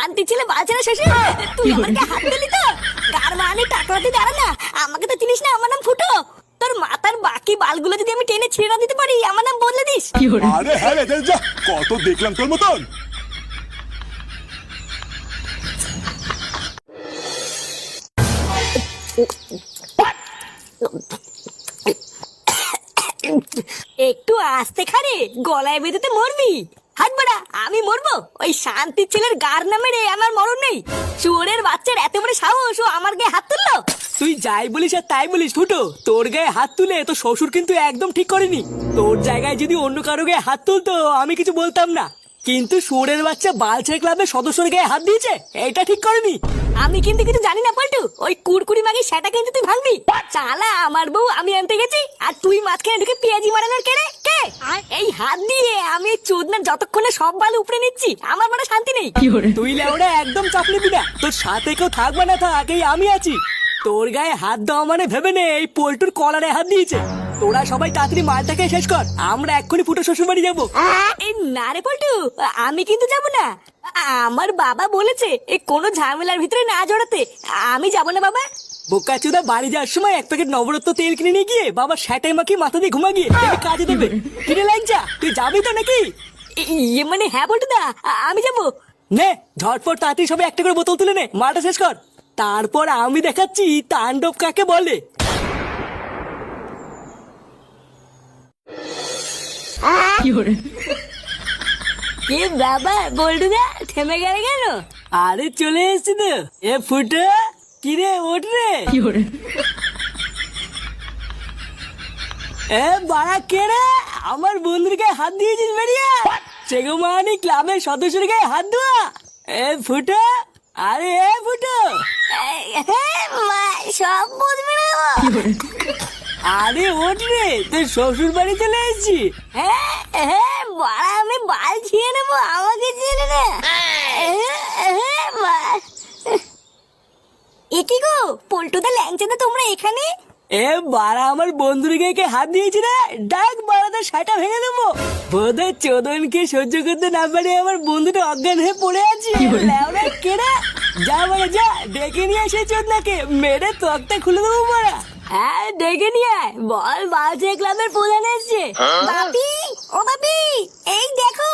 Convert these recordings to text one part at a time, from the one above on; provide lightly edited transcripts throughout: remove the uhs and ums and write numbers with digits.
শান্তি ছিল বাঁচে না শ্বশুর। তুই আমাকে হাত দিলি তো? গার মানে টাকলাতে দাঁড়া না। আমাকে তো চিনিস না, আমার নাম ফুটো। তোর মাথার বাকি বালগুলো যদি আমি টেনে ছিঁড়ে না দিতে পারি, আমার নাম বদলে দিস। আরে হ্যাঁ রে, যা কত দেখলাম তোর মতন। একটু আস্তে খারে, গলায় বেঁধেতে মরবি। হাত বাড়া, আমি মরবো? ওই শান্তির ছেলের গার নামে রে আমার মরণ নেই। শুয়োরের বাচ্চার এত বড় সাহস, ও আমার গায়ে হাত তুললো। তুই যাই বলিস আর তাই বলিস ফুটো, তোর গায়ে হাত তুলে তো শ্বশুর কিন্তু একদম ঠিক করেনি। তোর জায়গায় যদি অন্য কারো গায়ে হাত তুলতো আমি কিছু বলতাম না, কিন্তু শুয়োরের বাচ্চা বালছেড়ে ক্লাবের সদস্যর গায়ে হাত দিয়েছে, এটা ঠিক করেনি। আমি কিন্তু কিছু জানি না পল্টু, ওই কুড়কুড়ি মাগি সেটা কিন্তু তুই ভাঙবি। চালা আমার বউ আমি আনতে গেছি, আর তুই মাঝখানে ঢুকে পেঁয়াজি মারানোর কেড়ে কে? এই হাত দিয়ে আমি চোদনা যতক্ষণে সব বাল উপরে নিচ্ছি, আমার মনে শান্তি নেই। তুই লেওড়া একদম চাপ নিবি না, তোর সাথে কেউ থাকবে না থাক, এই আমি আছি। তোর গায়ে হাত দেওয়া মানে ভেবে নে এই পোল্টুর কলারে হাত দিয়েছে। তোরা সবাই তাড়াতাড়ি মালটাকে শেষ কর, আমরা এক্ষুনি ফুটো শ্বশুর বাড়ি যাবো। এই না রে পল্টু, আমি কিন্তু যাব না। আমার বাবা বলেছে এই কোনো ঝামেলার ভিতরে না জড়াতে। আমি যাব না বাবা। বোকাচুদা বাড়ি যাওয়ার সময় এক প্যাকেট নবরত্ন তেল কিনে নিয়ে গিয়ে বাবা স্যাটাই মাখিয়ে মাথা দিয়ে ঘুমা গিয়ে তোকে কাজে দেবে। কিনে লাগছা, তুই যাবি তো নাকি? ইয়ে মানে হ্যাঁ পল্টু দা, আমি যাব। নে ঝটপট তাড়াতাড়ি সবাই একটা করে বোতল তুলে নে, মালটা শেষ কর। তারপর আমি দেখাচ্ছি তাণ্ডব কাকে বলে। এ বাবা বল্টু দা, থেমে গেলে কেন? আরে চলে এসছি তো। এ ফুটো, কিরে ওঠ রে। এ বাড়া কে রে? আমার বন্ধুর গায়ে হাত দিয়েছিস বেরিয়ে? সেগো মানে ক্লাবের সদস্যের গায়ে হাত দেওয়া? এ ফুটো, আরে এ ফুটো, হ্যাঁ মা, সব বুঝবে না ও। আরে ওঠ রে, তোর শ্বশুর বাড়ি চলে এসেছি। হ্যাঁ হ্যাঁ বাড়া, আমি বাল ছিঁড়ে নেবো, আমাকে ছেড়ে না। এ কি গো পল্টুদা, ল্যাংচাদা, তোমরা এখানে? এ বাড়া আমার বন্ধুর গায়ে কে হাত দিয়েছি রে, ডাক বাড়াতে সাটা ভেঙে দেবো। বোধহয় চোদনকে সহ্য করতে না পারে আমার বন্ধুটা অজ্ঞান হয়ে পড়ে আছে। লেওড়া কেড়ে যা বাড়া, যা ডেকে নিয়ে আসে চোদনাকে, মেরে তক্তা খুলে দেবো বাড়া। হ্যাঁ ডেকে নিয়ে আয়, বল বালছে ক্লাবের প্রধান এসছে। বাপি, ও বাপি, এই দেখো।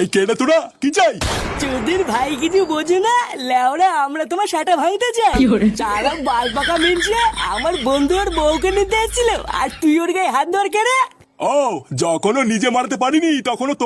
এই কেডা তোরা, কি চাই? চোদের ভাই কিছু বোঝো না, লেওড়া আমরা তোমার সাটা ভাঙতে চাই। চালা বাল পাকা মিলছে, আমার বন্ধু ওর বউকে নিতে এসেছিল, আর তুই ওর গায়ে হাত ধর কেড়ে। ও, যখনও নিজে মারতে পারিনি তখনও